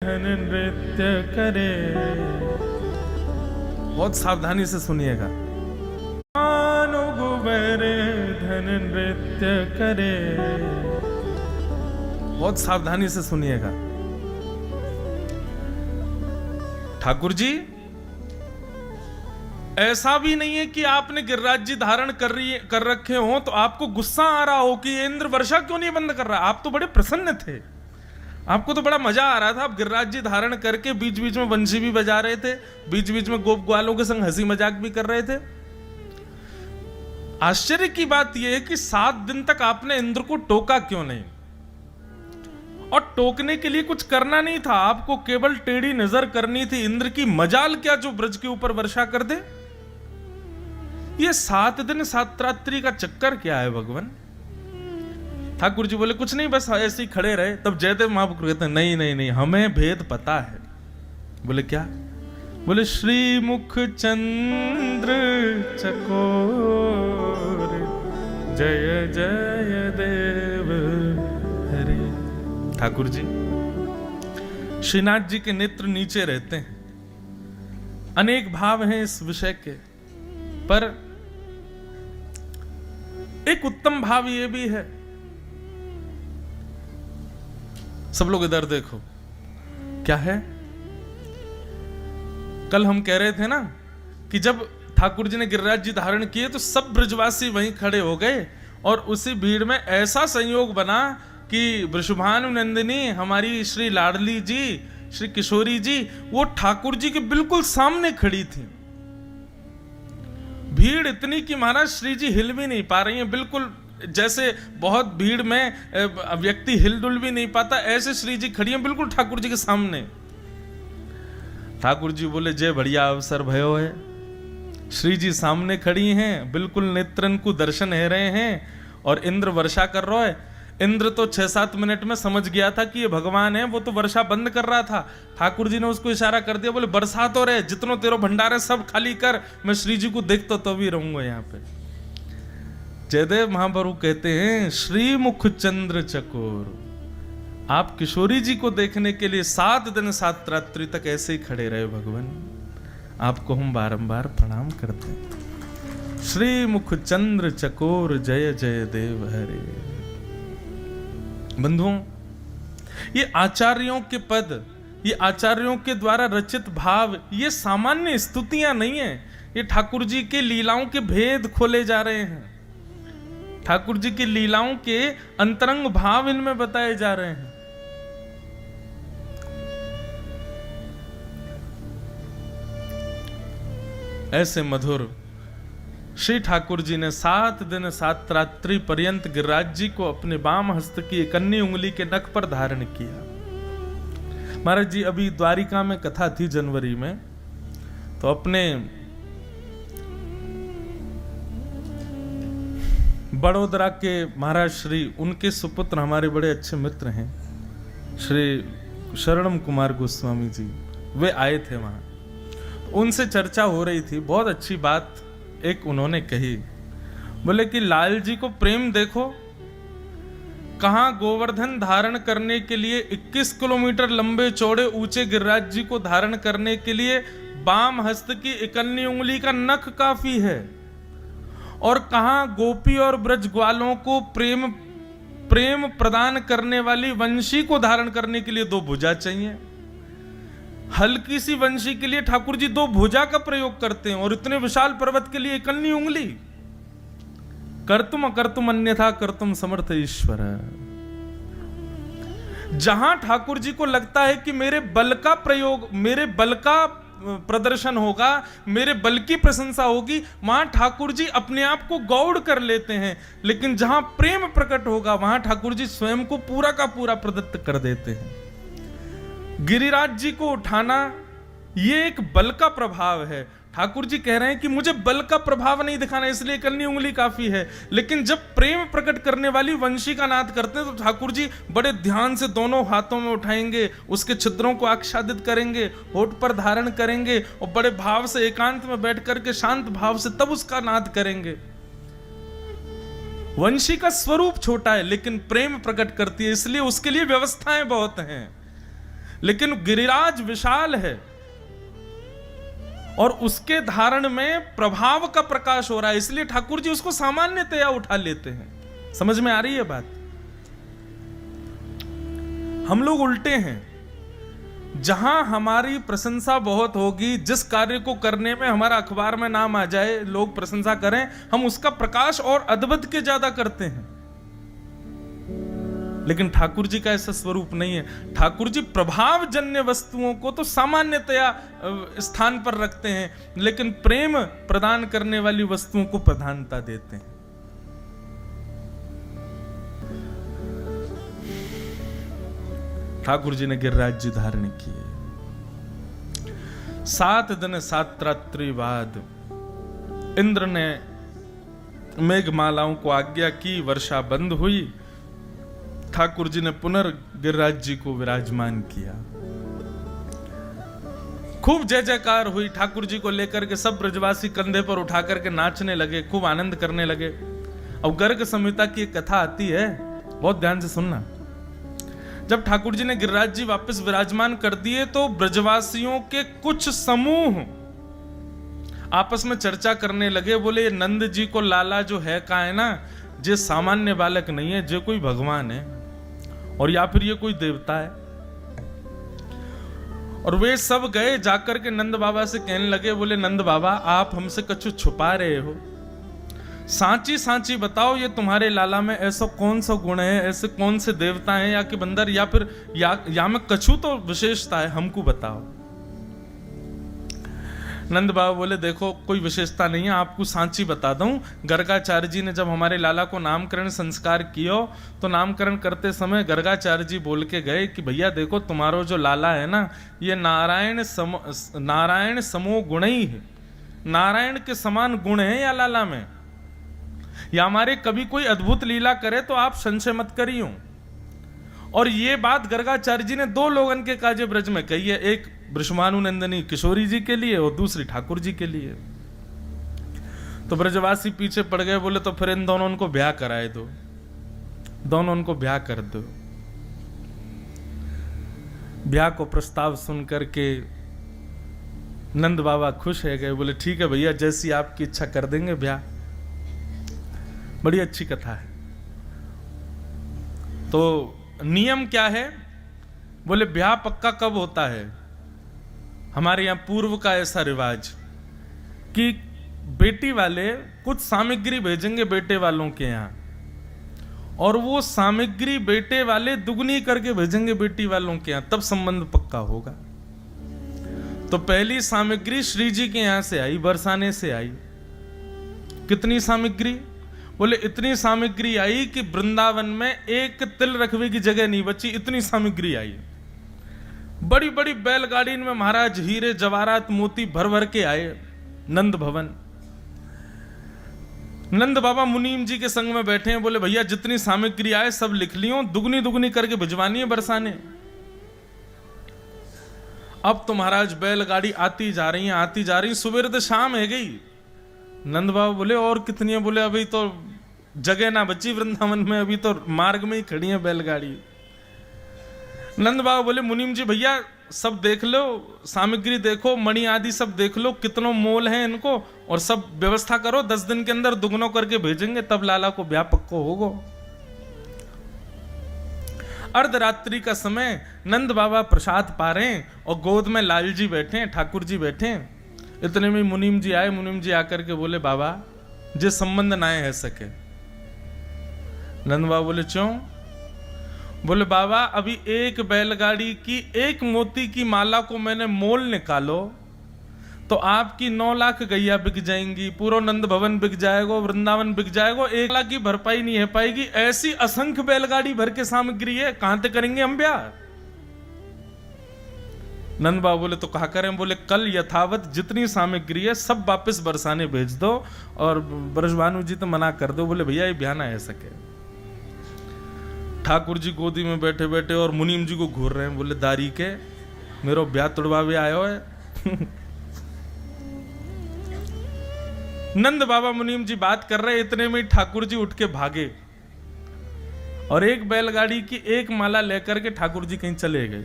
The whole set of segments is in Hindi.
नृत्य करे, बहुत सावधानी से सुनिएगा। धन नृत्य करे, बहुत सावधानी से सुनिएगा। ठाकुर जी, ऐसा भी नहीं है कि आपने गिरिराज जी धारण कर रखे हो तो आपको गुस्सा आ रहा हो कि इंद्र वर्षा क्यों नहीं बंद कर रहा। आप तो बड़े प्रसन्न थे, आपको तो बड़ा मजा आ रहा था। आप गिरिराज जी धारण करके बीच बीच में बंशी भी बजा रहे थे, बीच बीच में गोप ग्वालों के संग हंसी मजाक भी कर रहे थे। आश्चर्य की बात यह है कि 7 दिन तक आपने इंद्र को टोका क्यों नहीं। और टोकने के लिए कुछ करना नहीं था, आपको केवल टेढ़ी नजर करनी थी। इंद्र की मजाल क्या जो ब्रज के ऊपर वर्षा कर दे। ये 7 दिन 7 रात्रि का चक्कर क्या है भगवान। ठाकुर जी बोले कुछ नहीं, बस ऐसे ही खड़े रहे। तब जयदेव महाप्रभु कहते हैं नहीं नहीं नहीं, हमें भेद पता है। बोले क्या? बोले श्री मुख चंद्र चकोर, जय जय देव हरे। ठाकुर जी, श्रीनाथ जी के नेत्र नीचे रहते हैं। अनेक भाव हैं इस विषय के, पर एक उत्तम भाव यह भी है। सब लोग इधर देखो, क्या है? कल हम कह रहे थे ना कि जब ठाकुर जी ने गिरिराज जी धारण किए तो सब ब्रजवासी वहीं खड़े हो गए और उसी भीड़ में ऐसा संयोग बना कि वृषभानु नंदिनी हमारी श्री लाडली जी, श्री किशोरी जी, वो ठाकुर जी के बिल्कुल सामने खड़ी थी। भीड़ इतनी कि महाराज श्री जी हिल भी नहीं पा रही हैं, बिल्कुल जैसे बहुत भीड़ में व्यक्ति हिलडुल भी नहीं पाता, ऐसे श्री जी खड़ी हैं बिल्कुल ठाकुर जी के सामने। ठाकुर जी बोले जय बढ़िया अवसर भयो है। श्री जी सामने खड़ी हैं, बिल्कुल नेत्रन को दर्शन है रहे हैं और इंद्र वर्षा कर रहा है। इंद्र तो 6-7 मिनट में समझ गया था कि ये भगवान है, वो तो वर्षा बंद कर रहा था। ठाकुर जी ने उसको इशारा कर दिया, बोले बरसा तो रहे, जितनों तेरो भंडार है सब खाली कर, मैं श्री जी को देखता तो भी रहूंगा यहाँ पे। जयदेव महाप्रभु कहते हैं श्री मुख चंद्र चकोर, आप किशोरी जी को देखने के लिए 7 दिन 7 रात्रि तक ऐसे ही खड़े रहे भगवान। आपको हम बारंबार प्रणाम करते हैं। श्री मुख चंद्र चकोर, जय जय देव हरे। बंधुओं, ये आचार्यों के पद, ये आचार्यों के द्वारा रचित भाव, ये सामान्य स्तुतियां नहीं है। ये ठाकुर जी के लीलाओं के भेद खोले जा रहे हैं। ठाकुर जी की लीलाओं के अंतरंग भाव इनमें बताए जा रहे हैं। ऐसे मधुर श्री ठाकुर जी ने 7 दिन 7 रात्रि पर्यंत गिरिराज जी को अपने बाम हस्त की एक अन्य उंगली के नख पर धारण किया। महाराज जी, अभी द्वारिका में कथा थी जनवरी में, तो अपने बड़ोदरा के महाराज श्री, उनके सुपुत्र हमारे बड़े अच्छे मित्र हैं श्री शरणम कुमार गोस्वामी जी, वे आए थे वहां। उनसे चर्चा हो रही थी। बहुत अच्छी बात एक उन्होंने कही, बोले कि लाल जी को प्रेम देखो, कहां गोवर्धन धारण करने के लिए 21 किलोमीटर लंबे चौड़े ऊंचे गिरिराज जी को धारण करने के लिए बाम हस्त की इकन्नी उंगली का नख काफी है, और कहां गोपी और ब्रज ग्वालों को प्रेम प्रदान करने वाली वंशी को धारण करने के लिए 2 भुजा चाहिए। हल्की सी वंशी के लिए ठाकुर जी 2 भुजा का प्रयोग करते हैं, और इतने विशाल पर्वत के लिए इकन्नी उंगली। कर्तुम अकर्तुम अन्यथा कर्तुम समर्थ ईश्वर। जहां ठाकुर जी को लगता है कि मेरे बल का प्रयोग, मेरे बल का प्रदर्शन होगा, मेरे बल की प्रशंसा होगी, वहां ठाकुर जी अपने आप को गौड़ कर लेते हैं। लेकिन जहां प्रेम प्रकट होगा वहां ठाकुर जी स्वयं को पूरा का पूरा प्रदत्त कर देते हैं। गिरिराज जी को उठाना ये एक बल का प्रभाव है। ठाकुर जी कह रहे हैं कि मुझे बल का प्रभाव नहीं दिखाना, इसलिए इकन्नी उंगली काफी है। लेकिन जब प्रेम प्रकट करने वाली वंशी का नाद करते हैं तो ठाकुर जी बड़े ध्यान से दोनों हाथों में उठाएंगे, उसके छिद्रों को आच्छादित करेंगे, होठ पर धारण करेंगे और बड़े भाव से एकांत में बैठ करके शांत भाव से तब उसका नाद करेंगे। वंशी का स्वरूप छोटा है लेकिन प्रेम प्रकट करती है, इसलिए उसके लिए व्यवस्थाएं बहुत हैं। लेकिन गिरिराज विशाल है और उसके धारण में प्रभाव का प्रकाश हो रहा है, इसलिए ठाकुर जी उसको सामान्यतया उठा लेते हैं। समझ में आ रही है बात? हम लोग उल्टे हैं, जहां हमारी प्रशंसा बहुत होगी, जिस कार्य को करने में हमारा अखबार में नाम आ जाए, लोग प्रशंसा करें, हम उसका प्रकाश और अद्भुत के ज्यादा करते हैं। लेकिन ठाकुर जी का ऐसा स्वरूप नहीं है। ठाकुर जी प्रभावजन्य वस्तुओं को तो सामान्यतया स्थान पर रखते हैं, लेकिन प्रेम प्रदान करने वाली वस्तुओं को प्रधानता देते हैं। ठाकुर जी ने गिरिराज जी धारण किए। 7 दिन 7 रात्रि बाद इंद्र ने मेघमालाओं को आज्ञा की, वर्षा बंद हुई। ठाकुर जी ने पुनर्गिरिराज जी को विराजमान किया। खूब जय जयकार हुई। ठाकुर जी को लेकर के सब ब्रजवासी कंधे पर उठा करके नाचने लगे, खूब आनंद करने लगे। अब गर्ग संहिता की एक कथा आती है, बहुत ध्यान से सुनना। जब ठाकुर जी ने गिरिराज जी वापस विराजमान कर दिए तो ब्रजवासियों के कुछ समूह आपस में चर्चा करने लगे। बोले, ये नंद जी को लाला जो है का है ना, जे सामान्य बालक नहीं है, जे कोई भगवान है और या फिर ये कोई देवता है। और वे सब गए जाकर के नंद बाबा से कहने लगे, बोले नंद बाबा आप हमसे कछु छुपा रहे हो, सांची सांची बताओ, ये तुम्हारे लाला में ऐसा कौन सा गुण है, ऐसे कौन से देवता हैं या कि बंदर, या फिर या में कछु तो विशेषता है, हमको बताओ। नंद बाबा बोले, देखो कोई विशेषता नहीं है, आपको सांची बता दूं। गर्गाचार्य जी ने जब हमारे लाला को नामकरण संस्कार किया तो नामकरण करते समय गर्गाचार्य जी बोल के गए कि भैया देखो तुम्हारा जो लाला है ना, ये नारायण समो गुण ही है, नारायण के समान गुण है या लाला में, या हमारे कभी कोई अद्भुत लीला करे तो आप संशय मत करियो। और ये बात गर्गाचार्य जी ने 2 लोगन के काजे ब्रज में कही है, एक वृषभानुनंदिनी किशोरी जी के लिए और दूसरी ठाकुर जी के लिए। तो ब्रजवासी पीछे पड़ गए, बोले तो फिर इन दोनों उनको ब्याह कराए दो, दोनों उनको ब्याह कर दो। ब्याह को प्रस्ताव सुन करके नंद बाबा खुश है गए, बोले ठीक है भैया, जैसी आपकी इच्छा कर देंगे ब्याह। बड़ी अच्छी कथा है। तो नियम क्या है? बोले ब्याह पक्का कब होता है? हमारे यहां पूर्व का ऐसा रिवाज कि बेटी वाले कुछ सामग्री भेजेंगे बेटे वालों के यहां, और वो सामग्री बेटे वाले दुगनी करके भेजेंगे बेटी वालों के यहां, तब संबंध पक्का होगा। तो पहली सामग्री श्री जी के यहां से आई, बरसाने से आई। कितनी सामग्री? बोले इतनी सामग्री आई कि वृंदावन में एक तिल रखने की जगह नहीं बची, इतनी सामग्री आई। बड़ी बड़ी बैलगाड़ी में महाराज हीरे जवाहरात मोती भर भर के आए नंद भवन। नंद बाबा मुनीम जी के संग में बैठे हैं, बोले भैया जितनी सामग्री आए सब लिख लियो, दुगनी दुगनी करके भिजवानी है बरसाने। अब तो महाराज बैलगाड़ी आती जा रही है, आती जा रही, सुबह तो शाम है गई। नंद बाबा बोले और कितनी है? बोले अभी तो जगह ना बची वृंदावन में, अभी तो मार्ग में ही खड़ी है बैलगाड़ी। नंद बाबा बोले मुनीम जी भैया सब देख लो, सामग्री देखो, मणि आदि सब देख लो, कितनों मोल है इनको, और सब व्यवस्था करो, 10 दिन के अंदर दुगनों करके भेजेंगे, तब लाला को ब्याह पक्को होगो। अर्धरात्रि का समय, नंद बाबा प्रसाद पा रहे हैं और गोद में लाल जी बैठे हैं, ठाकुर जी बैठे हैं। इतने में मुनीम जी आए। मुनीम जी आकर के बोले बाबा जे संबंध ना है सके। नंद बाबा बोले क्यों? बोले बाबा अभी एक बैलगाड़ी की एक मोती की माला को मैंने मोल निकालो तो आपकी 9 लाख गैया बिक जाएंगी, पूरा नंद भवन बिक जाएगा, वृंदावन बिक जाएगा, 1 लाख की भरपाई नहीं है पाएगी। ऐसी असंख्य बैलगाड़ी भर के सामग्री है, कहां तक करेंगे हम ब्याह? नंद बाबा बोले तो कहा करें? बोले कल यथावत जितनी सामग्री है सब वापस बरसाने भेज दो, और ब्रजभानु जी तो मना कर दो। बोले भैया ये ब्याह ना है सके। ठाकुर जी गोदी में बैठे बैठे और मुनीम जी को घूर रहे हैं, बोले दारी के मेरो ब्याह तोड़वावे आयो है। नंद बाबा मुनीम जी बात कर रहे, इतने में ठाकुर जी उठ के भागे और एक बैलगाड़ी की एक माला लेकर के ठाकुर जी कहीं चले गए।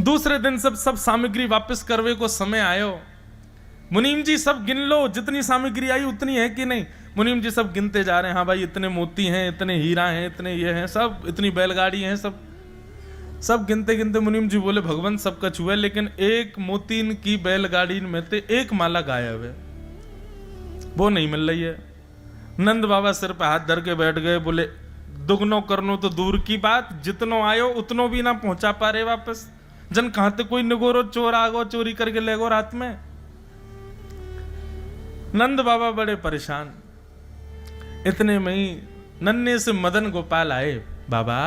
दूसरे दिन सब सामग्री वापस करवे को समय आयो। मुनीम जी सब गिन लो, जितनी सामग्री आई उतनी है कि नहीं। मुनीम जी सब गिनते जा रहे हैं, हाँ भाई इतने मोती हैं, इतने हीरा हैं, इतने ये हैं, सब इतनी बैलगाड़ी हैं, सब गिनते गिनते मुनीम जी बोले भगवान सब कछ हुआ, लेकिन एक मोतीन की बैलगाड़ी में से एक माला गायब है, वो नहीं मिल रही है। नंद बाबा सिर पे हाथ धर के बैठ गए, बोले दुगनो करनो तो दूर की बात, जितनो आयो उतनो भी ना पहुंचा पा रहे वापस। जन कहां ते कोई निगोरो चोर आगो चोरी करके ले गो रात में। नंद बाबा बड़े परेशान। इतने में ही नन्हे से मदन गोपाल आए। बाबा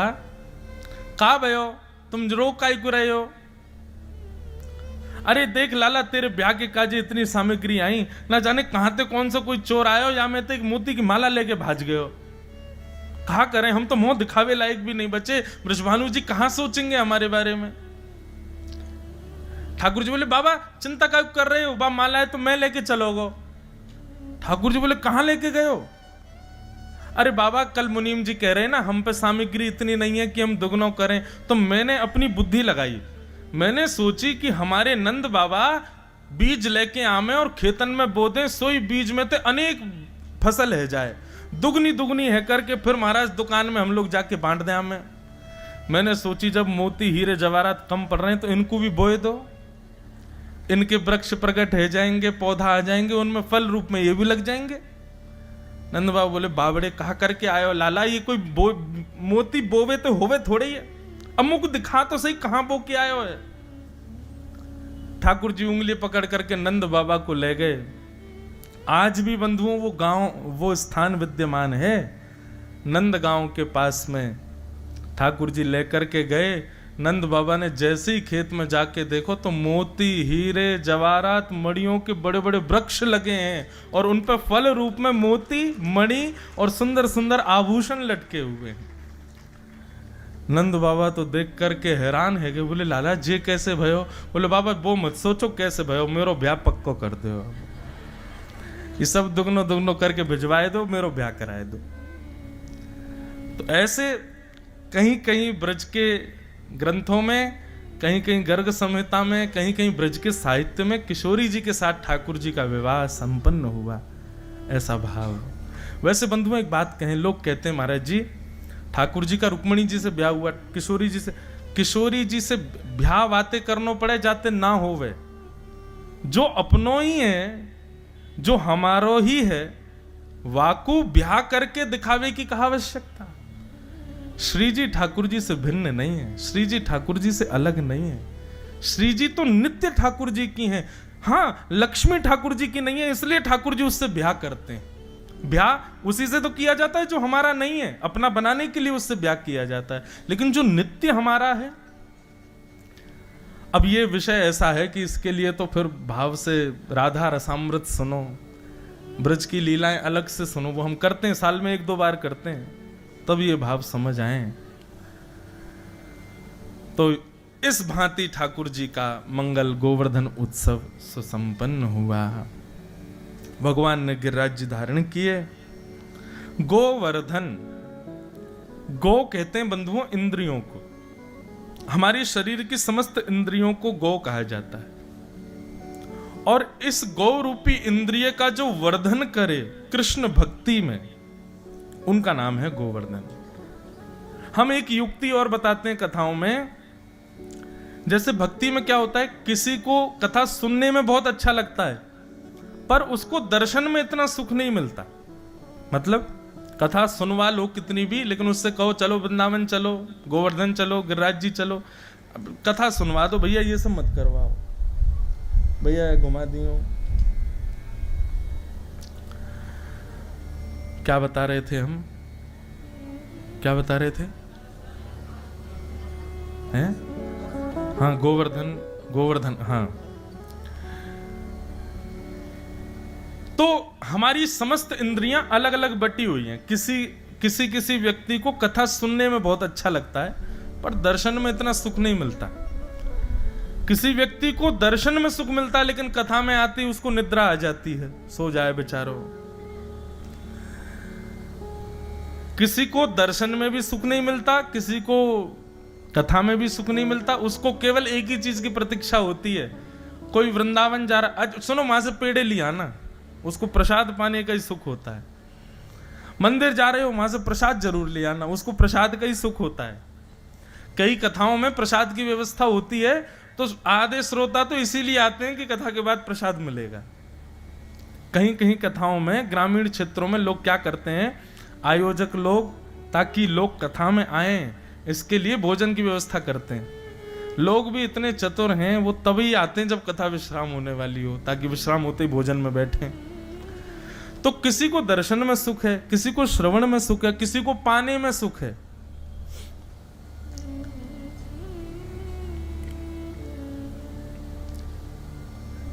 का भयो, तुम रो काई को रहे हो? अरे देख लाला, तेरे ब्याह के काजे इतनी सामग्री आई, ना जाने कहां ते कौन सा कोई चोर आयो, या मैं तो एक मोती की माला लेके भाज गयो। कहा करें, हम तो मुंह दिखावे लायक भी नहीं बचे। ब्रजभानु जी कहां सोचेंगे हमारे बारे में। ठाकुर जी बोले बाबा चिंता क्या कर रहे हो, बा माला है तो मैं लेके चलोगो। ठाकुर जी बोले कहां लेके गए हो? अरे बाबा कल मुनीम जी कह रहे हैं ना हम पे सामग्री इतनी नहीं है कि हम दुगनो करें, तो मैंने अपनी बुद्धि लगाई। मैंने सोची कि हमारे नंद बाबा बीज लेके आमे और खेतन में बो दें, सोई बीज में ते अनेक फसल है जाए, दुगनी दुगनी है करके फिर महाराज दुकान में हम लोग जाके बांट दें हमें। मैंने सोची जब मोती हीरे जवाहरात कम पड़ रहे हैं तो इनको भी बोए दो, इनके वृक्ष प्रकट हो जाएंगे, पौधा आ जाएंगे, उनमें फल रूप में ये भी लग जाएंगे। नंद बाबा बोले बाबड़े कहा करके आयो लाला, ये कोई मोती बोवे तो होवे थोड़े ही है, अमुक दिखा तो सही कहां बो के आयो है। ठाकुर जी उंगली पकड़ करके नंद बाबा को ले गए। आज भी बंधुओं वो गांव, वो स्थान विद्यमान है नंद गांव के पास में। ठाकुर जी लेकर के गए। नंद बाबा ने जैसे ही खेत में जाके देखो तो मोती हीरे जवाहरात मणियों के बड़े बड़े वृक्ष लगे हैं और उन पर फल रूप में मोती मणि और सुंदर सुंदर आभूषण लटके हुए हैं। नंद बाबा तो देख करके हैरान है कि बोले लाला जे कैसे भयो? बोले बाबा वो मत सोचो कैसे भयो, मेरो ब्याह पक्को कर दो, ये सब दुगनो दुगनो करके भिजवाए दो, मेरो ब्याह कराए दो। तो ऐसे कहीं कहीं ब्रज के ग्रंथों में, कहीं कहीं गर्ग संहिता में, कहीं कहीं ब्रज के साहित्य में किशोरी जी के साथ ठाकुर जी का विवाह संपन्न हुआ, ऐसा भाव। वैसे बंधुओं एक बात कहें, लोग कहते हैं महाराज जी ठाकुर जी का रुक्मणी जी से ब्याह हुआ, किशोरी जी से ब्याह बातें करनो पड़े जाते ना होवे। जो अपनो ही है, जो हमारो ही है, वाकू ब्याह करके दिखावे की कहा आवश्यकता। श्री जी ठाकुर जी से भिन्न नहीं है, श्री जी ठाकुर जी से अलग नहीं है। श्री जी तो नित्य ठाकुर जी की हैं। हाँ लक्ष्मी ठाकुर जी की नहीं है, इसलिए ठाकुर जी उससे ब्याह करते हैं। ब्याह उसी से तो किया जाता है जो हमारा नहीं है, अपना बनाने के लिए उससे ब्याह किया जाता है, लेकिन जो नित्य हमारा है। अब ये विषय ऐसा है कि इसके लिए तो फिर भाव से राधा रसामृत सुनो, ब्रज की लीलाएं अलग से सुनो, वो हम करते हैं, साल में 1-2 बार करते हैं, तब ये भाव समझ आए। तो इस भांति ठाकुर जी का मंगल गोवर्धन उत्सव सुसंपन्न हुआ। भगवान ने गिरिराज धारण किए। गोवर्धन, गो कहते हैं बंधुओं इंद्रियों को, हमारे शरीर की समस्त इंद्रियों को गो कहा जाता है। और इस गौ रूपी इंद्रिय का जो वर्धन करे कृष्ण भक्ति में, उनका नाम है गोवर्धन। हम एक युक्ति और बताते हैं कथाओं में। जैसे भक्ति में क्या होता है, किसी को कथा सुनने में बहुत अच्छा लगता है पर उसको दर्शन में इतना सुख नहीं मिलता। मतलब कथा सुनवा लो कितनी भी, लेकिन उससे कहो चलो वृंदावन चलो, गोवर्धन चलो, गिरिराज जी चलो, कथा सुनवा दो, भैया ये सब मत करवाओ, भैया घुमा दियो। क्या बता रहे थे हम, क्या बता रहे थे? हैं? हाँ गोवर्धन हाँ। तो हमारी समस्त इंद्रियां अलग अलग बटी हुई हैं। किसी व्यक्ति को कथा सुनने में बहुत अच्छा लगता है पर दर्शन में इतना सुख नहीं मिलता। किसी व्यक्ति को दर्शन में सुख मिलता है लेकिन कथा में आती उसको निद्रा आ जाती है, सो जाए बेचारो। किसी को दर्शन में भी सुख नहीं मिलता, किसी को कथा में भी सुख नहीं मिलता, उसको केवल एक ही चीज की प्रतीक्षा होती है। कोई वृंदावन जा रहा, सुनो वहां से पेड़े लिया ना, उसको प्रसाद पाने का ही सुख होता है। मंदिर जा रहे हो, वहां से प्रसाद जरूर ले आना, उसको प्रसाद का ही सुख होता है। कई कथाओं में प्रसाद की व्यवस्था होती है, तो आधे श्रोता तो इसीलिए आते हैं कि कथा के बाद प्रसाद मिलेगा। कहीं कहीं कथाओं में, ग्रामीण क्षेत्रों में लोग क्या करते हैं, आयोजक लोग, ताकि लोग कथा में आए इसके लिए भोजन की व्यवस्था करते हैं। लोग भी इतने चतुर हैं, वो तभी आते हैं जब कथा विश्राम होने वाली हो, ताकि विश्राम होते ही भोजन में बैठें। तो किसी को दर्शन में सुख है, किसी को श्रवण में सुख है, किसी को पाने में सुख है।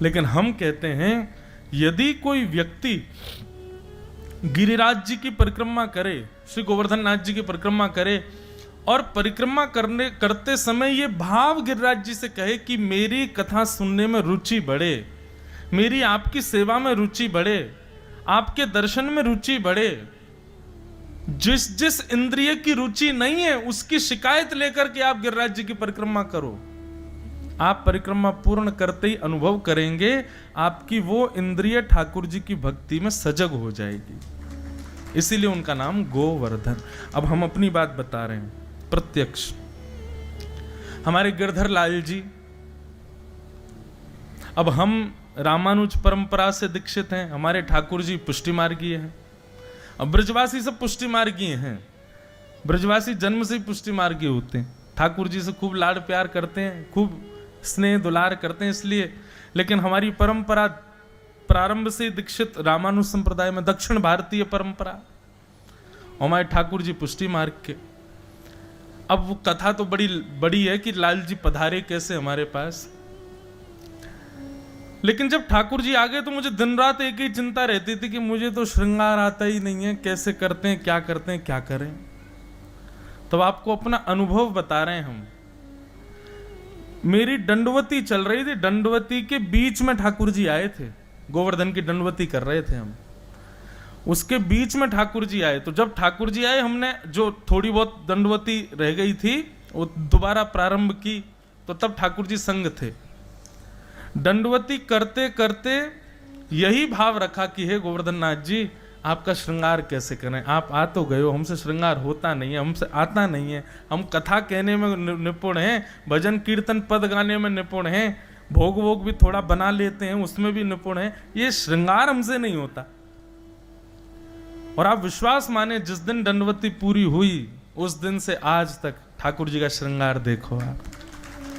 लेकिन हम कहते हैं यदि कोई व्यक्ति गिरिराज जी की परिक्रमा करे, श्री गोवर्धन नाथ जी की परिक्रमा करे, और परिक्रमा करते समय ये भाव गिरिराज जी से कहे कि मेरी कथा सुनने में रुचि बढ़े, मेरी आपकी सेवा में रुचि बढ़े, आपके दर्शन में रुचि बढ़े। जिस जिस इंद्रिय की रुचि नहीं है उसकी शिकायत लेकर के आप गिरिराज जी की परिक्रमा करो। आप परिक्रमा पूर्ण करते ही अनुभव करेंगे आपकी वो इंद्रिय ठाकुर जी की भक्ति में सजग हो जाएगी। इसीलिए उनका नाम गोवर्धन। अब हम अपनी बात बता रहे हैं प्रत्यक्ष। हमारे गिरधर लाल जी, अब हम रामानुज परंपरा से दीक्षित हैं, हमारे ठाकुर जी पुष्टि मार्गीय हैं। अब ब्रजवासी सब पुष्टि मार्गीय हैं, ब्रजवासी जन्म से ही पुष्टि मार्गीय होते हैं, ठाकुर जी से खूब लाड प्यार करते हैं, खूब स्नेह दुलार करते हैं इसलिए। लेकिन हमारी परंपरा प्रारंभ से दीक्षित रामानुज संप्रदाय में, दक्षिण भारतीय परंपरा, हमारे ठाकुर जी पुष्टि मार्ग के। अब वो कथा तो बड़ी बड़ी है कि लाल जी पधारे कैसे हमारे पास। लेकिन जब ठाकुर जी आ गए तो मुझे दिन रात एक ही चिंता रहती थी कि मुझे तो श्रृंगार आता ही नहीं है, कैसे करते हैं, क्या करते हैं, क्या करें। तो आपको अपना अनुभव बता रहे हैं हम। मेरी दंडवती चल रही थी, दंडवती के बीच में ठाकुर जी आए थे, गोवर्धन की दंडवती कर रहे थे हम, उसके बीच में ठाकुर जी आए। तो जब ठाकुर जी आए, हमने जो थोड़ी बहुत दंडवती रह गई थी वो दोबारा प्रारंभ की, तो तब ठाकुर जी संग थे। दंडवती करते करते यही भाव रखा कि हे गोवर्धन नाथ जी, आपका श्रृंगार कैसे करें, आप आ तो गए हो, हमसे श्रृंगार होता नहीं है, हमसे आता नहीं है। हम कथा कहने में निपुण हैं, भजन कीर्तन पद गाने में निपुण हैं, भोग वोग भी थोड़ा बना लेते हैं, उसमें भी निपुण हैं, ये श्रृंगार हमसे नहीं होता। और आप विश्वास माने, जिस दिन दंडवती पूरी हुई उस दिन से आज तक ठाकुर जी का श्रृंगार देखो आप,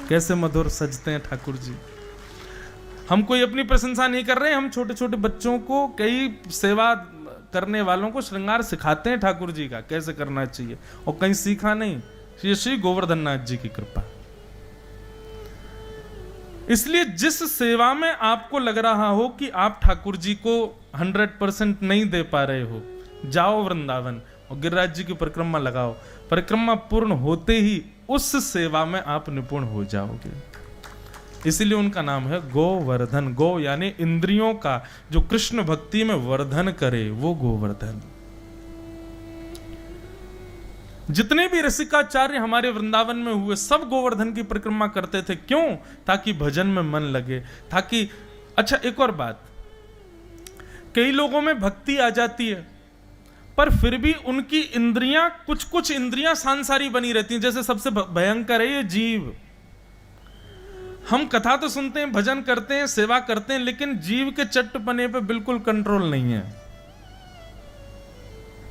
कैसे मधुर सजते हैं ठाकुर जी। हम कोई अपनी प्रशंसा नहीं कर रहे हैं, हम छोटे छोटे बच्चों को, कई सेवा करने वालों को श्रृंगार सिखाते हैं ठाकुर जी का कैसे करना चाहिए, और कहीं सीखा नहीं, ये श्री गोवर्धन नाथ जी की कृपा। इसलिए जिस सेवा में आपको लग रहा हो कि आप ठाकुर जी को 100% नहीं दे पा रहे हो, जाओ वृंदावन और गिरिराज जी की परिक्रमा लगाओ। परिक्रमा पूर्ण होते ही उस सेवा में आप निपुण हो जाओगे। इसीलिए उनका नाम है गोवर्धन। गो यानी इंद्रियों का जो कृष्ण भक्ति में वर्धन करे, वो गोवर्धन। जितने भी रसिकाचार्य हमारे वृंदावन में हुए सब गोवर्धन की परिक्रमा करते थे। क्यों? ताकि भजन में मन लगे, ताकि अच्छा एक और बात, कई लोगों में भक्ति आ जाती है पर फिर भी उनकी इंद्रियां, कुछ कुछ इंद्रियां सांसारी बनी रहती हैं। जैसे सबसे भयंकर है ये जीव। हम कथा तो सुनते हैं, भजन करते हैं, सेवा करते हैं, लेकिन जीव के चट्टपने पे बिल्कुल कंट्रोल नहीं है।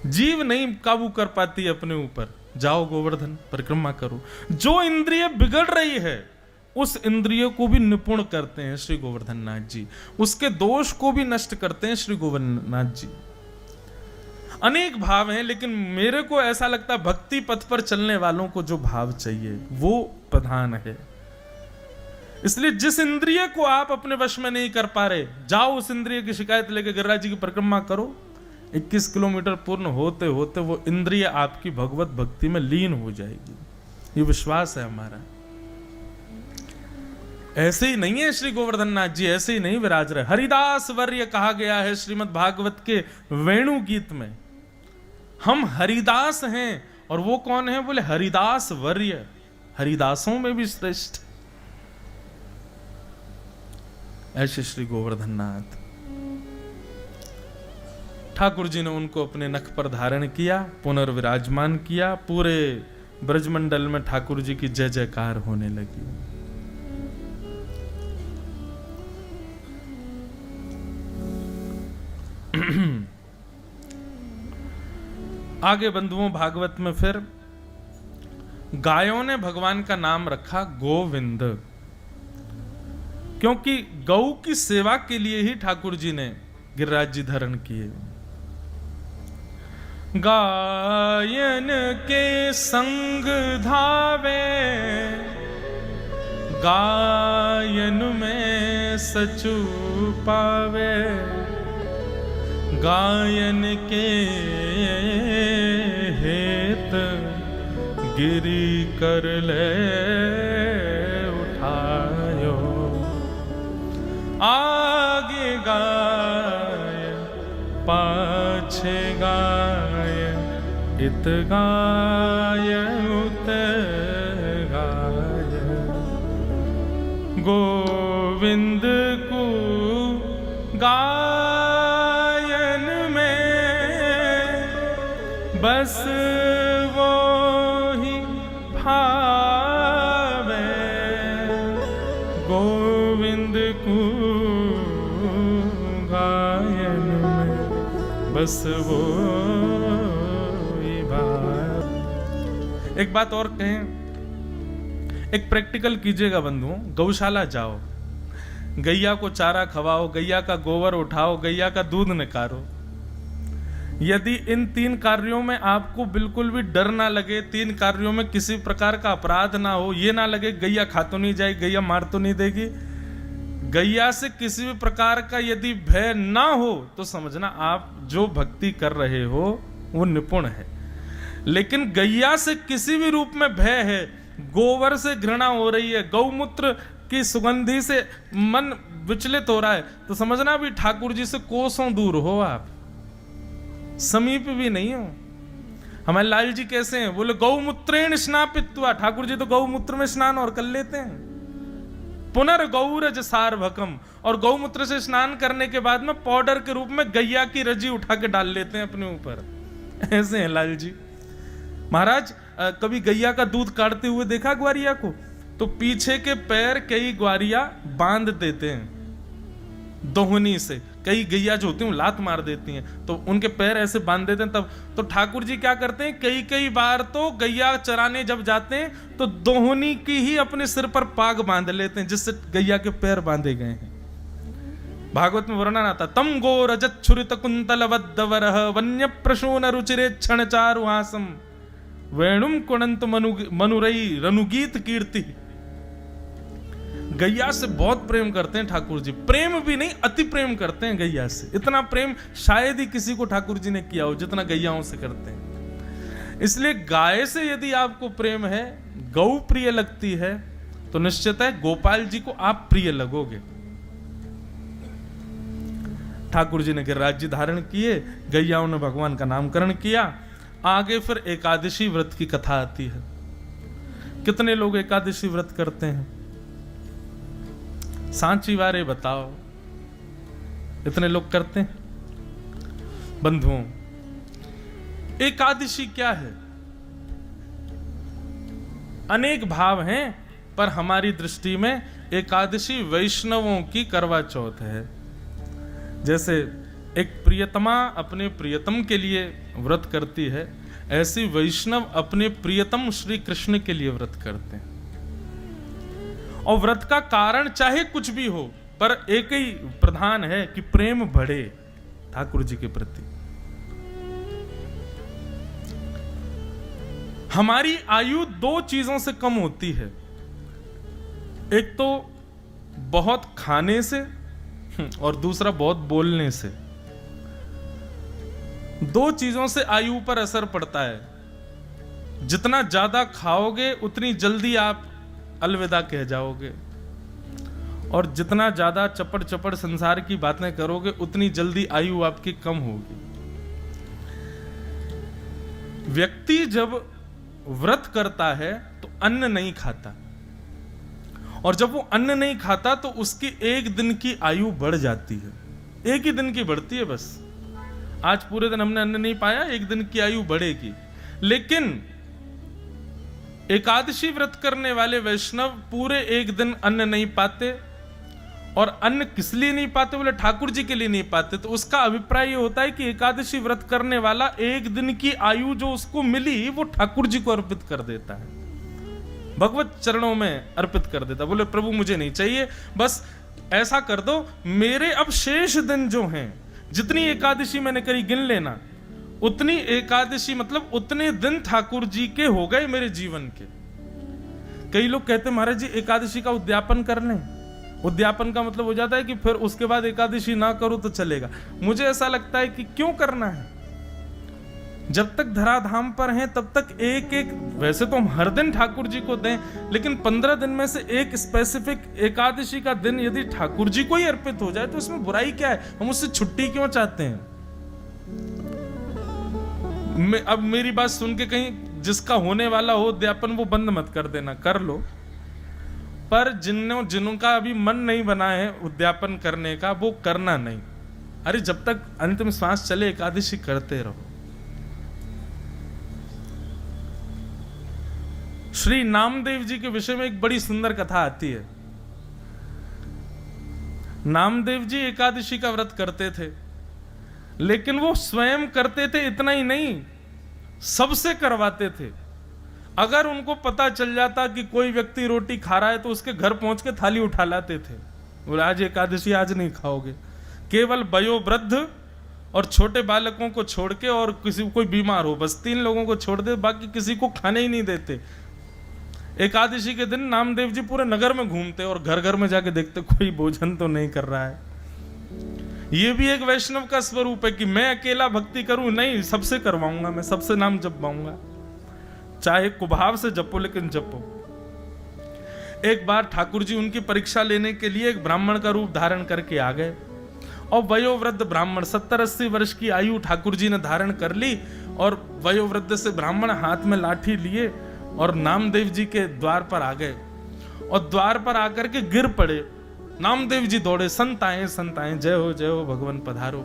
जीव नहीं काबू कर पाती अपने ऊपर। जाओ गोवर्धन परिक्रमा करो। जो इंद्रिय बिगड़ रही है उस इंद्रिय को भी निपुण करते हैं श्री गोवर्धन नाथ जी, उसके दोष को भी नष्ट करते हैं श्री गोवर्धन नाथ जी। अनेक भाव हैं, लेकिन मेरे को ऐसा लगता है भक्ति पथ पर चलने वालों को जो भाव चाहिए वो प्रधान है। इसलिए जिस इंद्रिय को आप अपने वश में नहीं कर पा रहे, जाओ उस इंद्रिय की शिकायत लेकर गिरिराज जी की परिक्रमा करो। 21 किलोमीटर पूर्ण होते होते वो इंद्रिय आपकी भगवत भक्ति में लीन हो जाएगी। ये विश्वास है हमारा। ऐसे ही नहीं है श्री गोवर्धन नाथ जी, ऐसे ही नहीं विराज रहे। हरिदास वर्य कहा गया है श्रीमद् भागवत के वेणु गीत में। हम हरिदास हैं, और वो कौन है? बोले हरिदास वर्य। हरिदासों में भी श्रेष्ठ। ऐसे श्री गोवर्धन नाथ ठाकुर जी ने उनको अपने नख पर धारण किया, पुनर्विराजमान किया। पूरे ब्रजमंडल में ठाकुर जी की जय जयकार होने लगी। आगे बंधुओं भागवत में फिर गायों ने भगवान का नाम रखा गोविंद, क्योंकि गौ की सेवा के लिए ही ठाकुर जी ने गिरिराज जी धारण किए। गायन के संग धावे, गायन में सचु पावे, गायन के हेत गिरी कर ले उठायो। आगे गाय पाछे गाय, इत गाय उत गाय। गोविंद को गायन में बस वो ही भावे। गोविंद को गायन में बस वो ही भावे। एक बात और कहें, एक प्रैक्टिकल कीजिएगा बंधुओं। गौशाला जाओ, गैया को चारा खवाओ, गैया का गोबर उठाओ, गैया का दूध निकालो। यदि इन 3 कार्यों में आपको बिल्कुल भी डर ना लगे, 3 कार्यों में किसी प्रकार का अपराध ना हो, ये ना लगे गैया खा तो नहीं जाएगी, गैया मार तो नहीं देगी, गैया से किसी भी प्रकार का यदि भय ना हो, तो समझना आप जो भक्ति कर रहे हो वो निपुण है। लेकिन गैया से किसी भी रूप में भय है, गोबर से घृणा हो रही है, गौमूत्र की सुगंधी से मन विचलित हो रहा है, तो समझना भी ठाकुर जी से कोसों दूर हो, आप समीप भी नहीं हो। हमारे लाल जी कैसे हैं, बोले गौमूत्रेण स्नापित्वा, ठाकुर जी तो गौमूत्र में स्नान और कर लेते हैं। पुनर्गौरज सार्वभकम, और गौमूत्र से स्नान करने के बाद में पाउडर के रूप में गैया की रजी उठा के डाल लेते हैं अपने ऊपर। ऐसे हैं लाल जी महाराज। कभी गैया का दूध काटते हुए देखा ग्वारिया को? तो पीछे के पैर कई ग्वारिया बांध देते हैं दोहनी से। कई गैया जो होती हैं लात मार देती हैं, तो उनके पैर ऐसे बांध देते हैं। तब तो ठाकुर जी क्या करते हैं, कई कई बार तो गैया चराने जब जाते हैं तो दोहनी की ही अपने सिर पर पाग बांध लेते हैं, जिससे गैया के पैर बांधे गए हैं। भागवत में वर्णन आता, तम गो रजत छुरित कुंतल वद्दवरह वन्य प्रशून रुचिरे क्षण चारुहासम वेणुम कुणंत मनुरई रनुगीत कीर्ति। गैया से बहुत प्रेम करते हैं ठाकुर जी। प्रेम भी नहीं, अति प्रेम करते हैं गैया से। इतना प्रेम शायद ही किसी को ठाकुर जी ने किया हो जितना गैयाओं से करते हैं। इसलिए गाय से यदि आपको प्रेम है, गौ प्रिय लगती है, तो निश्चित है गोपाल जी को आप प्रिय लगोगे। ठाकुर जी ने गिरिराज जी धारण किए, गैयाओं ने भगवान का नामकरण किया। आगे फिर एकादशी व्रत की कथा आती है। कितने लोग एकादशी व्रत करते हैं? सांची वारे बताओ, इतने लोग करते हैं? बंधुओं, एकादशी क्या है? अनेक भाव हैं, पर हमारी दृष्टि में एकादशी वैष्णवों की करवा चौथ है। जैसे एक प्रियतमा अपने प्रियतम के लिए व्रत करती है, ऐसी वैष्णव अपने प्रियतम श्री कृष्ण के लिए व्रत करते हैं। और व्रत का कारण चाहे कुछ भी हो, पर एक ही प्रधान है कि प्रेम बढ़े ठाकुर जी के प्रति। हमारी आयु 2 चीजों से कम होती है, एक तो बहुत खाने से और दूसरा बहुत बोलने से। 2 चीजों से आयु पर असर पड़ता है। जितना ज्यादा खाओगे उतनी जल्दी आप अलविदा कह जाओगे, और जितना ज्यादा चपड़ चपड़ संसार की बातें करोगे उतनी जल्दी आयु आपकी कम होगी। व्यक्ति जब व्रत करता है तो अन्न नहीं खाता, और जब वो अन्न नहीं खाता तो उसकी एक दिन की आयु बढ़ जाती है, एक ही दिन की बढ़ती है बस। आज पूरे दिन हमने अन्न नहीं पाया, एक दिन की आयु बढ़ेगी। लेकिन एकादशी व्रत करने वाले वैष्णव पूरे एक दिन अन्न नहीं पाते, और अन्न किस लिए नहीं पाते? बोले ठाकुर जी के लिए नहीं पाते। तो उसका अभिप्राय ये होता है कि एकादशी व्रत करने वाला एक दिन की आयु जो उसको मिली वो ठाकुर जी को अर्पित कर देता है, भगवत चरणों में अर्पित कर देता। बोले प्रभु मुझे नहीं चाहिए, बस ऐसा कर दो, मेरे अब शेष दिन जो हैं, जितनी एकादशी मैंने करी गिन लेना, उतनी एकादशी मतलब उतने दिन ठाकुर जी के हो गए मेरे जीवन के। कई लोग कहते महाराज जी एकादशी का उद्यापन कर लें। उद्यापन का मतलब हो जाता है कि फिर उसके बाद एकादशी ना करो तो चलेगा। मुझे ऐसा लगता है कि क्यों करना है? जब तक धराधाम पर हैं तब तक एक एक, वैसे तो हम हर दिन ठाकुर जी को दें, लेकिन 15 दिन में से एक स्पेसिफिक एकादशी का दिन यदि ठाकुर जी को ही अर्पित हो जाए तो इसमें बुराई क्या है? हम उससे छुट्टी क्यों चाहते हैं? अब मेरी बात सुन के कहीं जिसका होने वाला हो उद्यापन वो बंद मत कर देना, कर लो, पर जिनका अभी मन नहीं बना है उद्यापन करने का वो करना नहीं। अरे जब तक अंतिम श्वास चले एकादशी करते रहो। श्री नामदेव जी के विषय में एक बड़ी सुंदर कथा आती है। नामदेव जी एकादशी का व्रत करते थे, लेकिन वो स्वयं करते थे, इतना ही नहीं सबसे करवाते थे। अगर उनको पता चल जाता कि कोई व्यक्ति रोटी खा रहा है तो उसके घर पहुंच के थाली उठा लाते थे। बोले आज एकादशी आज नहीं खाओगे। केवल वयोवृद्ध और छोटे बालकों को छोड़ के, और किसी कोई बीमार हो, बस 3 लोगों को छोड़ दे, बाकी किसी को खाने ही नहीं देते। एकादशी के दिन नामदेव जी पूरे नगर में घूमते और घर घर में जाके देखते कोई भोजन तो नहीं कर रहा है। ये भी एक वैष्णव का स्वरूप है कि मैं अकेला भक्ति करूं नहीं, सबसे करवाऊंगा, मैं सबसे नाम जपवाऊंगा, चाहे कुभाव से जपो लेकिन जपो। एक बार ठाकुर जी उनकी परीक्षा लेने के लिए एक ब्राह्मण का रूप धारण करके आ गए, और वयोवृद्ध ब्राह्मण 70-80 वर्ष की आयु ठाकुर जी ने धारण कर ली, और वयोवृद्ध से ब्राह्मण हाथ में लाठी लिए और नामदेव जी के द्वार पर आ गए, और द्वार पर आकर के गिर पड़े। नामदेव जी दौड़े, संत आए जय हो भगवान पधारो।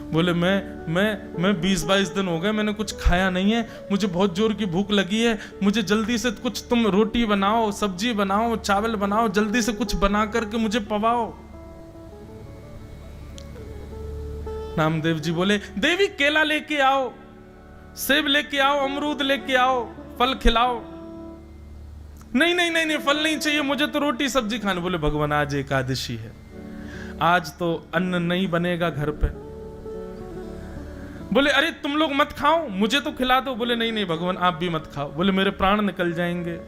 बोले मैं 20-22 दिन हो गए मैंने कुछ खाया नहीं है, मुझे बहुत जोर की भूख लगी है, मुझे जल्दी से कुछ तुम रोटी बनाओ, सब्जी बनाओ, चावल बनाओ, जल्दी से कुछ बना करके मुझे पवाओ। नामदेव जी बोले देवी केला लेके आओ, सेब लेके आओ, अमरूद लेके आओ, फल खिलाओ। नहीं फल नहीं चाहिए, मुझे तो रोटी सब्जी खानी। बोले भगवान आज एकादशी है, आज तो अन्न नहीं बनेगा घर पे। बोले अरे तुम लोग मत खाओ, मुझे तो खिला दो। बोले नहीं भगवान आप भी मत खाओ। बोले मेरे प्राण निकल जाएंगे,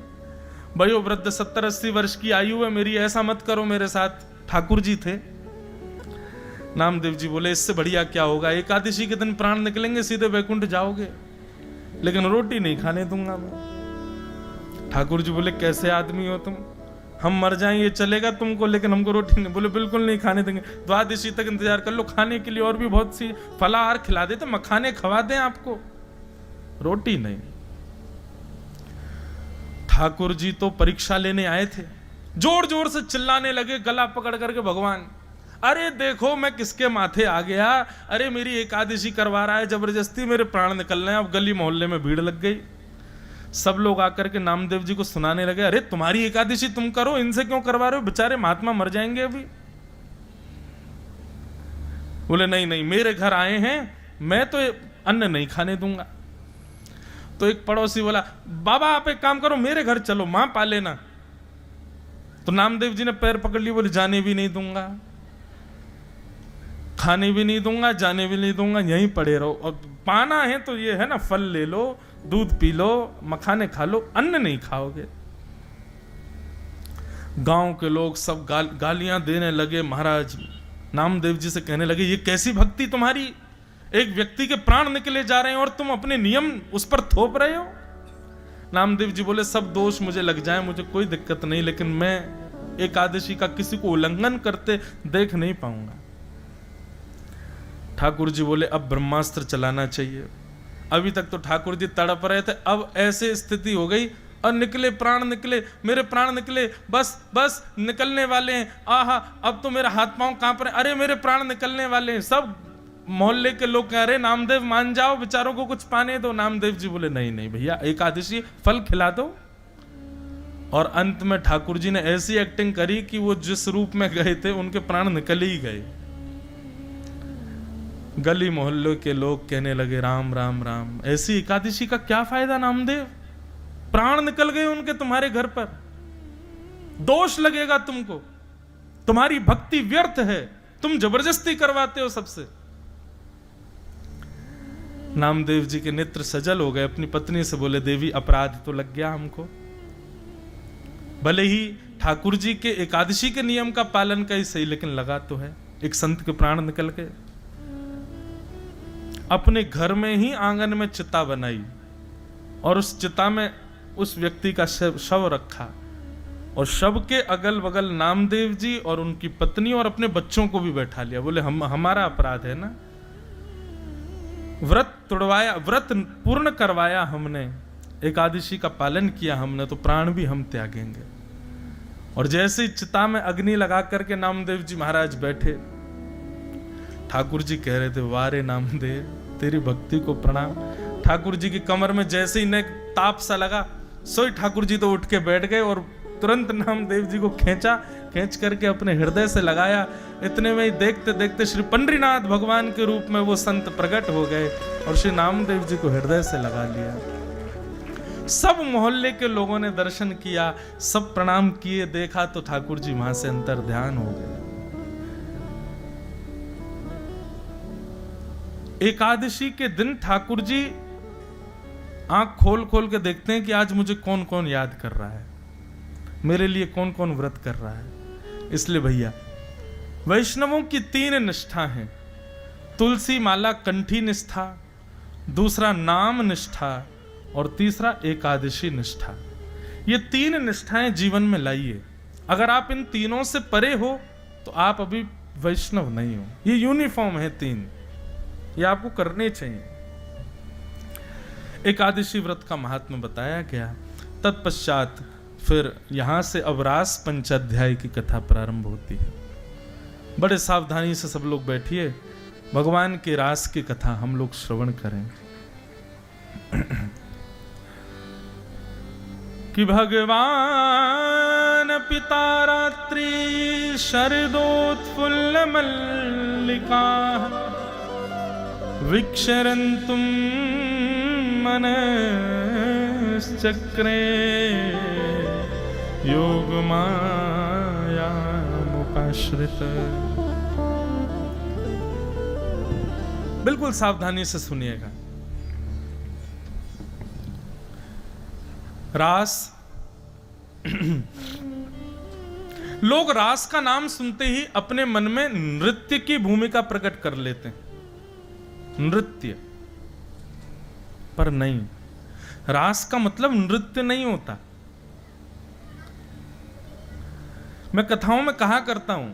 वयोवृद्ध 70-80 वर्ष की आयु है मेरी, ऐसा मत करो मेरे साथ। ठाकुर जी थे। नामदेव जी बोले इससे बढ़िया क्या होगा, एकादशी के दिन प्राण निकलेंगे, सीधे वैकुंठ जाओगे, लेकिन रोटी नहीं खाने दूंगा मैं। ठाकुर जी बोले कैसे आदमी हो तुम, हम मर जाएं ये चलेगा तुमको, लेकिन हमको रोटी नहीं। बोले बिल्कुल नहीं खाने देंगे, द्वादशी तक इंतजार कर लो, खाने के लिए और भी बहुत सी फलाहार खिला देते, मखाने खवा दें आपको, रोटी नहीं। ठाकुर जी तो परीक्षा लेने आए थे, जोर जोर से चिल्लाने लगे, गला पकड़ करके, भगवान अरे देखो मैं किसके माथे आ गया, अरे मेरी एकादशी करवा रहा है जबरदस्ती, मेरे प्राण निकल रहे हैं। अब गली मोहल्ले में भीड़ लग गई, सब लोग आकर के नामदेव जी को सुनाने लगे, अरे तुम्हारी एकादशी तुम करो, इनसे क्यों करवा रहे हो, बेचारे महात्मा मर जाएंगे अभी। बोले नहीं मेरे घर आए हैं, मैं तो अन्न नहीं खाने दूंगा। तो एक पड़ोसी बोला बाबा आप एक काम करो, मेरे घर चलो, मां पाले ना। तो नामदेव जी ने पैर पकड़ लिए, बोले जाने भी नहीं दूंगा, खाने भी नहीं दूंगा, जाने भी नहीं दूंगा, यहीं पड़े रहो। और पाना है तो ये है ना, फल ले लो, दूध पी लो, मखाने खा लो, अन्न नहीं खाओगे। गांव के लोग सब गालियां देने लगे। महाराज नामदेव जी से कहने लगे ये कैसी भक्ति तुम्हारी, एक व्यक्ति के प्राण निकले जा रहे हैं और तुम अपने नियम उस पर थोप रहे हो। नामदेव जी बोले सब दोष मुझे लग जाए, मुझे कोई दिक्कत नहीं, लेकिन मैं एकादशी का किसी को उल्लंघन करते देख नहीं पाऊंगा। ठाकुर जी बोले अब ब्रह्मास्त्र चलाना चाहिए। अभी तक तो ठाकुर जी तड़प रहे थे, अब ऐसे स्थिति हो गई, और निकले प्राण निकले, मेरे प्राण निकले, बस बस निकलने वाले हैं, आहा अब तो मेरा हाथ पांव कांप रहे, अरे मेरे प्राण निकलने वाले हैं। सब मोहल्ले के लोग कह रहे नामदेव मान जाओ, बेचारों को कुछ पाने दो। नामदेव जी बोले नहीं नहीं भैया, एकादशी फल खिला दो। और अंत में ठाकुर जी ने ऐसी एक्टिंग करी कि वो जिस रूप में गए थे उनके प्राण निकल ही गए। गली मोहल्ले के लोग कहने लगे राम राम राम, ऐसी एकादशी का क्या फायदा नामदेव, प्राण निकल गए उनके तुम्हारे घर पर, दोष लगेगा तुमको, तुम्हारी भक्ति व्यर्थ है, तुम जबरदस्ती करवाते हो सबसे। नामदेव जी के नेत्र सजल हो गए, अपनी पत्नी से बोले देवी अपराध तो लग गया हमको, भले ही ठाकुर जी के एकादशी के नियम का पालन का ही सही, लेकिन लगा तो है, एक संत के प्राण निकल गए। अपने घर में ही आंगन में चिता बनाई और उस चिता में उस व्यक्ति का शव रखा और शव के अगल बगल नामदेव जी और उनकी पत्नी और अपने बच्चों को भी बैठा लिया। बोले हमारा अपराध है ना, व्रत तोड़वाया, व्रत पूर्ण करवाया हमने, एकादशी का पालन किया हमने, तो प्राण भी हम त्यागेंगे। और जैसे ही चिता में अग्नि लगा करके नामदेव जी महाराज बैठे, ठाकुर जी कह रहे थे वारे नामदेव तेरी भक्ति को प्रणाम। ठाकुर जी की कमर में जैसे ही ने ताप सा लगा, सोई ठाकुर जी तो उठ के बैठ गए और तुरंत नामदेव जी को खींच करके अपने हृदय से लगाया। इतने में ही देखते देखते श्री पंडरीनाथ भगवान के रूप में वो संत प्रकट हो गए और श्री नामदेव जी को हृदय से लगा लिया। सब मोहल्ले के लोगों ने दर्शन किया, सब प्रणाम किए, देखा तो ठाकुर जी वहां से अंतर ध्यान हो गए। एकादशी के दिन ठाकुर जी आंख खोल खोल के देखते हैं कि आज मुझे कौन कौन याद कर रहा है, मेरे लिए कौन कौन व्रत कर रहा है। इसलिए भैया वैष्णवों की 3 निष्ठा हैं, तुलसी माला कंठी निष्ठा, दूसरा नाम निष्ठा और तीसरा एकादशी निष्ठा। ये 3 निष्ठाएं जीवन में लाइए। अगर आप इन तीनों से परे हो तो आप अभी वैष्णव नहीं हो। ये यूनिफॉर्म है 3, ये आपको करने चाहिए। एकादशी व्रत का महात्म्य बताया गया। तत्पश्चात फिर यहां से अब रास पंचाध्याय की कथा प्रारंभ होती है। बड़े सावधानी से सब लोग बैठिए, भगवान के रास की कथा हम लोग श्रवण करें। कि भगवान पिता रात्रि शरदोत्फुल्ल मल्लिका विक्षरन्तुं मनश्चक्रे योगमायामुपाश्रित। बिल्कुल सावधानी से सुनिएगा। रास लोग रास का नाम सुनते ही अपने मन में नृत्य की भूमिका प्रकट कर लेते हैं, नृत्य, पर नहीं, रास का मतलब नृत्य नहीं होता। मैं कथाओं में कहा करता हूं,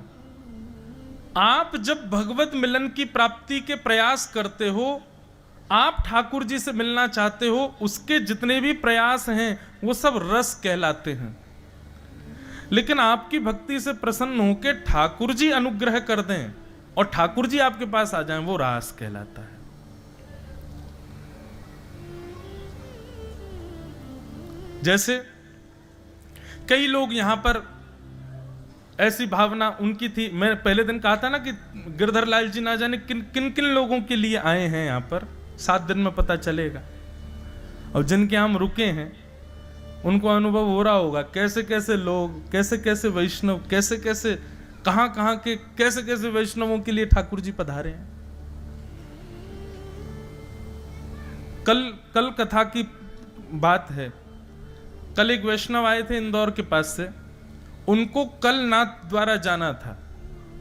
आप जब भगवत मिलन की प्राप्ति के प्रयास करते हो, आप ठाकुर जी से मिलना चाहते हो, उसके जितने भी प्रयास हैं वो सब रस कहलाते हैं। लेकिन आपकी भक्ति से प्रसन्न होकर ठाकुर जी अनुग्रह कर दें और ठाकुर जी आपके पास आ जाएं, वो रास कहलाता है। जैसे कई लोग यहां पर ऐसी भावना उनकी थी, मैं पहले दिन कहा था ना कि गिरधर लाल जी ना जाने किन किन किन लोगों के लिए आए हैं यहां पर, 7 दिन में पता चलेगा। और जिनके हम रुके हैं उनको अनुभव हो रहा होगा कैसे कैसे लोग, कैसे कैसे वैष्णव, कैसे कैसे कहां कहां के कैसे कैसे वैष्णवों के लिए ठाकुर जी पधारे हैं। कल कथा की बात है। कल एक वैष्णव आए थे इंदौर के पास से, उनको कल नाथ द्वारा जाना था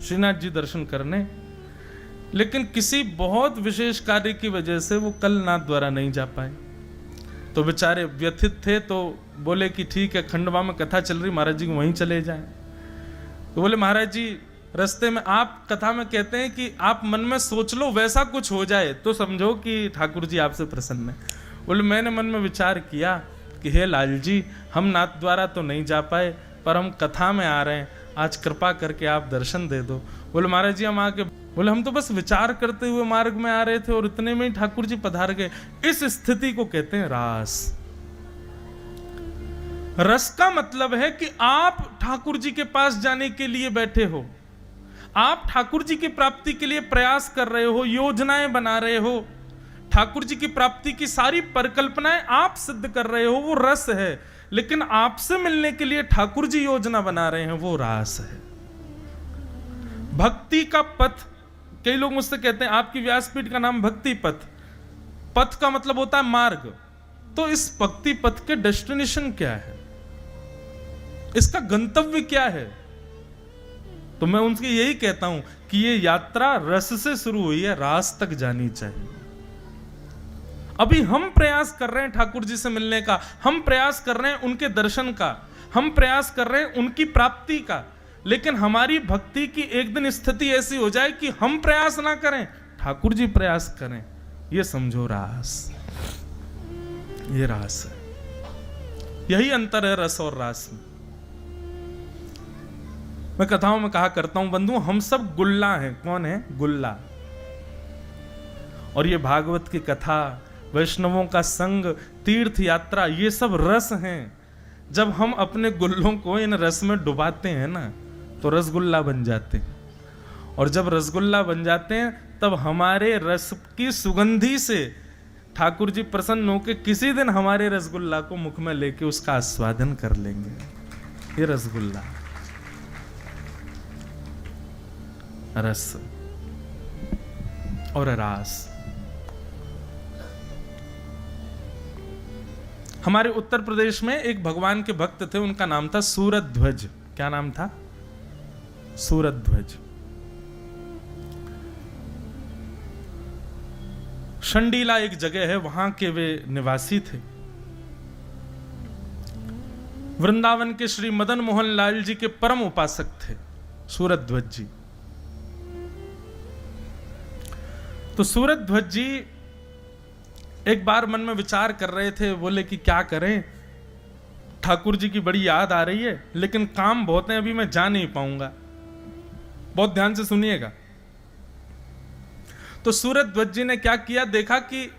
श्रीनाथ जी दर्शन करने, लेकिन किसी बहुत विशेष कार्य की वजह से वो कल नाथ द्वारा नहीं जा पाए। तो बेचारे व्यथित थे, तो बोले कि ठीक है, खंडवा में कथा चल रही, महाराज जी को वहीं चले जाएं। तो बोले महाराज जी रास्ते में आप कथा में कहते हैं कि आप मन में सोच लो वैसा कुछ हो जाए तो समझो कि ठाकुर जी आपसे प्रसन्न है। बोले मैंने मन में विचार किया, कि हे लाल जी, हम नाथ द्वारा तो नहीं जा पाए, पर हम कथा में आ रहे हैं, आज कृपा करके आप दर्शन दे दो। बोले महाराज जी हम आके, बोले हम तो बस विचार करते हुए मार्ग में आ रहे थे और इतने में ही ठाकुर जी पधार गए। इस स्थिति को कहते हैं रास। रस का मतलब है कि आप ठाकुर जी के पास जाने के लिए बैठे हो, आप ठाकुर जी की प्राप्ति के लिए प्रयास कर रहे हो, योजनाएं बना रहे हो, ठाकुर जी की प्राप्ति की सारी परिकल्पनाएं आप सिद्ध कर रहे हो, वो रस है। लेकिन आपसे मिलने के लिए ठाकुर जी योजना बना रहे हैं, वो रास है। भक्ति का पथ, कई लोग मुझसे कहते हैं आपकी व्यासपीठ का नाम भक्ति पथ, पथ का मतलब होता है मार्ग, तो इस भक्ति पथ के डेस्टिनेशन क्या है, इसका गंतव्य क्या है? तो मैं उनसे यही कहता हूं कि ये यात्रा रस से शुरू हुई है, रास तक जानी चाहिए। अभी हम प्रयास कर रहे हैं ठाकुर जी से मिलने का, हम प्रयास कर रहे हैं उनके दर्शन का, हम प्रयास कर रहे हैं उनकी प्राप्ति का, लेकिन हमारी भक्ति की एक दिन स्थिति ऐसी हो जाए कि हम प्रयास ना करें, ठाकुर जी प्रयास करें। ये समझो रास, ये रास है। यही अंतर है रस और रास में। मैं कथाओं में कहा करता हूं बंधु, हम सब गुल्ला हैं। कौन है? गुल्ला। और ये भागवत की कथा, वैष्णवों का संग, तीर्थ यात्रा, ये सब रस हैं। जब हम अपने गुल्लों को इन रस में डुबाते हैं ना, तो रसगुल्ला बन जाते हैं। और जब रसगुल्ला बन जाते हैं तब हमारे रस की सुगंधी से ठाकुर जी प्रसन्न होकर किसी दिन हमारे रसगुल्ला को मुख में लेके उसका आस्वादन कर लेंगे। ये रसगुल्ला, रस और रास। हमारे उत्तर प्रदेश में एक भगवान के भक्त थे, उनका नाम था सूरध्वज। क्या नाम था? सूरध्वज। शंडीला एक जगह है, वहां के वे निवासी थे। वृंदावन के श्री मदन मोहन लाल जी के परम उपासक थे सूरध्वज जी। तो सूरध्वज जी एक बार मन में विचार कर रहे थे, बोले कि क्या करें, ठाकुर जी की बड़ी याद आ रही है, लेकिन काम बहुत है, अभी मैं जा नहीं पाऊंगा। बहुत ध्यान से सुनिएगा। तो सूरध्वज जी ने क्या किया, देखा कि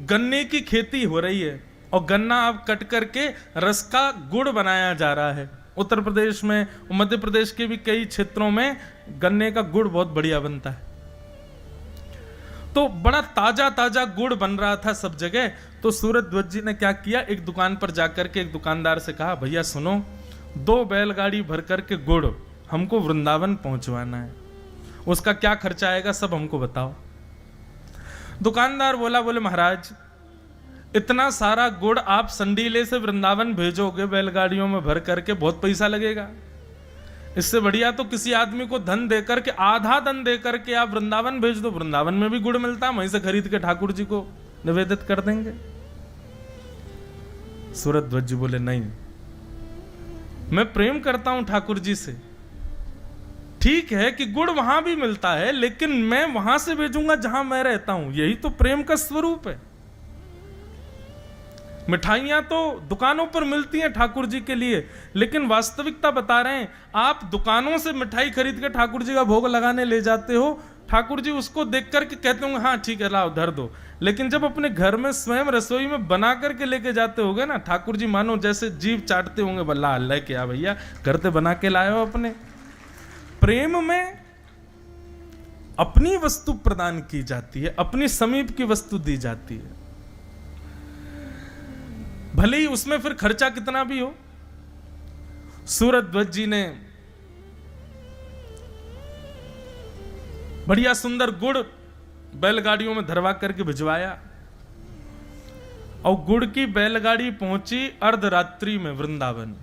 गन्ने की खेती हो रही है और गन्ना अब कट करके रस का गुड़ बनाया जा रहा है। उत्तर प्रदेश में, मध्य प्रदेश के भी कई क्षेत्रों में गन्ने का गुड़ बहुत बढ़िया बनता है। तो बड़ा ताजा ताजा गुड़ बन रहा था सब जगह। तो सूरध्वज जी ने क्या किया, एक दुकान पर जाकर के एक दुकानदार से कहा, भैया सुनो, 2 बैलगाड़ी भर करके गुड़ हमको वृंदावन पहुंचवाना है, उसका क्या खर्चा आएगा सब हमको बताओ। दुकानदार बोले महाराज, इतना सारा गुड़ आप संडीले से वृंदावन भेजोगे बैलगाड़ियों में भर करके, बहुत पैसा लगेगा। इससे बढ़िया तो किसी आदमी को धन देकर के, आधा धन देकर के आप वृंदावन भेज दो, वृंदावन में भी गुड़ मिलता है, वहीं से खरीद के ठाकुर जी को निवेदित कर देंगे। सूरध्वज जी बोले नहीं, मैं प्रेम करता हूं ठाकुर जी से, ठीक है कि गुड़ वहां भी मिलता है, लेकिन मैं वहां से भेजूंगा जहां मैं रहता हूं, यही तो प्रेम का स्वरूप है। मिठाइयां तो दुकानों पर मिलती हैं ठाकुर जी के लिए, लेकिन वास्तविकता बता रहे हैं, आप दुकानों से मिठाई खरीद के ठाकुर जी का भोग लगाने ले जाते हो, ठाकुर जी उसको देख करके कहते होंगे हाँ ठीक है लाओ धर दो, लेकिन जब अपने घर में स्वयं रसोई में बना करके लेके जाते होगे ना, ठाकुर जी मानो जैसे जीभ चाटते होंगे, बल्ला अल्लाह क्या भैया करते बना के लाए हो। अपने प्रेम में अपनी वस्तु प्रदान की जाती है, अपनी समीप की वस्तु दी जाती है, भले ही उसमें फिर खर्चा कितना भी हो। सूरध्वज जी ने बढ़िया सुंदर गुड़ बैलगाड़ियों में धरवा करके भिजवाया, और गुड़ की बैलगाड़ी पहुंची अर्धरात्रि में वृंदावन।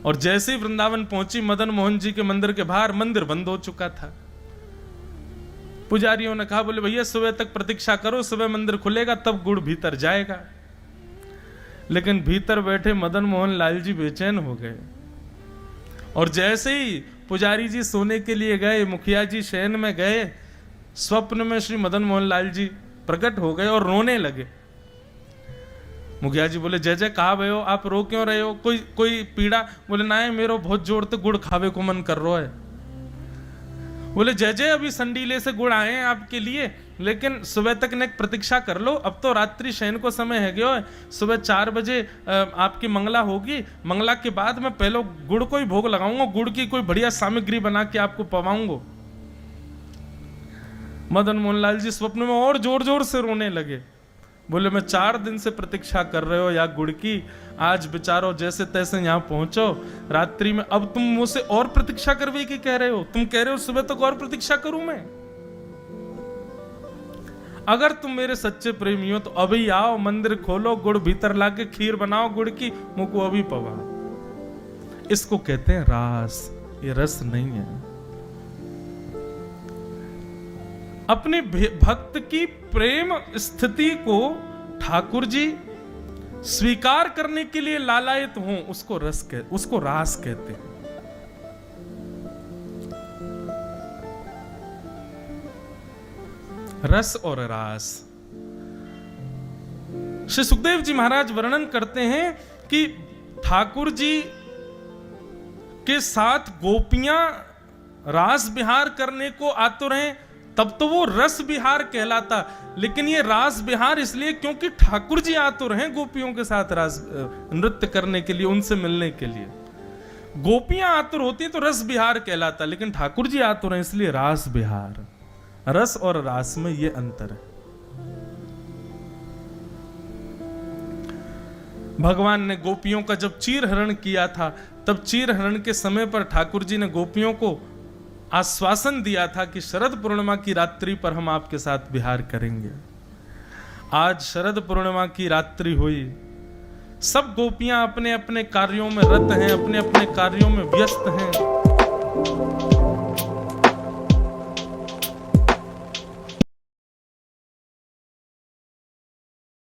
और जैसे ही वृंदावन पहुंची, मदन मोहन जी के मंदिर के बाहर मंदिर बंद हो चुका था। पुजारियों ने कहा, बोले भैया सुबह तक प्रतीक्षा करो, सुबह मंदिर खुलेगा तब गुड़ भीतर जाएगा। लेकिन भीतर बैठे मदन मोहन लाल जी बेचैन हो गए, और जैसे ही पुजारी जी सोने के लिए गए, मुखिया जी शयन में गए, स्वप्न में श्री मदन मोहन लाल जी प्रकट हो गए और रोने लगे। मुखिया जी बोले जय जय कहा भयो, आप रो क्यों रहे हो, कोई पीड़ा? बोले ना है मेरो बहुत जोर से गुड़ खावे को मन कर रहा है। बोले जय जय अभी संडीले से गुड़ आए हैं आपके लिए, लेकिन सुबह तक ने प्रतीक्षा कर लो, अब तो रात्रि शयन को समय है गयो है, सुबह 4 बजे आपकी मंगला होगी, मंगला के बाद मैं पहले गुड़ को ही भोग लगाऊंगा, गुड़ की कोई बढ़िया सामग्री बना के आपको पवाऊंगा। मदन मोहन लाल जी स्वप्न में और जोर जोर से रोने लगे। बोले मैं 4 दिन से प्रतीक्षा कर रहे हो या गुड़ की, आज बेचारो जैसे तैसे यहाँ पहुंचो रात्रि में, अब तुम मुझसे और प्रतीक्षा करवे की कह रहे हो? तुम कह रहे हो सुबह तक और प्रतीक्षा करूं मैं? अगर तुम मेरे सच्चे प्रेमी हो तो अभी आओ, मंदिर खोलो, गुड़ भीतर लाके खीर बनाओ गुड़ की, मुझको अभी पवा। इसको कहते हैं रास, ये रस नहीं है। अपने भक्त की प्रेम स्थिति को ठाकुर जी स्वीकार करने के लिए लालायित हों, उसको रास कहते हैं। रस और रास। श्री सुखदेव जी महाराज वर्णन करते हैं कि ठाकुर जी के साथ गोपियां रास विहार करने को आतुर हैं, तब तो वो रस विहार कहलाता, लेकिन ये रास विहार इसलिए क्योंकि ठाकुर जी आतुर हैं गोपियों के साथ रास नृत्य करने के लिए, उनसे मिलने के लिए। गोपियां आतुर होती तो रस विहार कहलाता, लेकिन ठाकुर जी आतुर हैं इसलिए रास विहार। रस और रास में ये अंतर है। भगवान ने गोपियों का जब चीरहरण किया था, तब चीरहरण के समय पर ठाकुर जी ने गोपियों को आश्वासन दिया था कि शरद पूर्णिमा की रात्रि पर हम आपके साथ विहार करेंगे। आज शरद पूर्णिमा की रात्रि हुई, सब गोपियां अपने अपने कार्यों में रत हैं, अपने अपने कार्यों में व्यस्त हैं।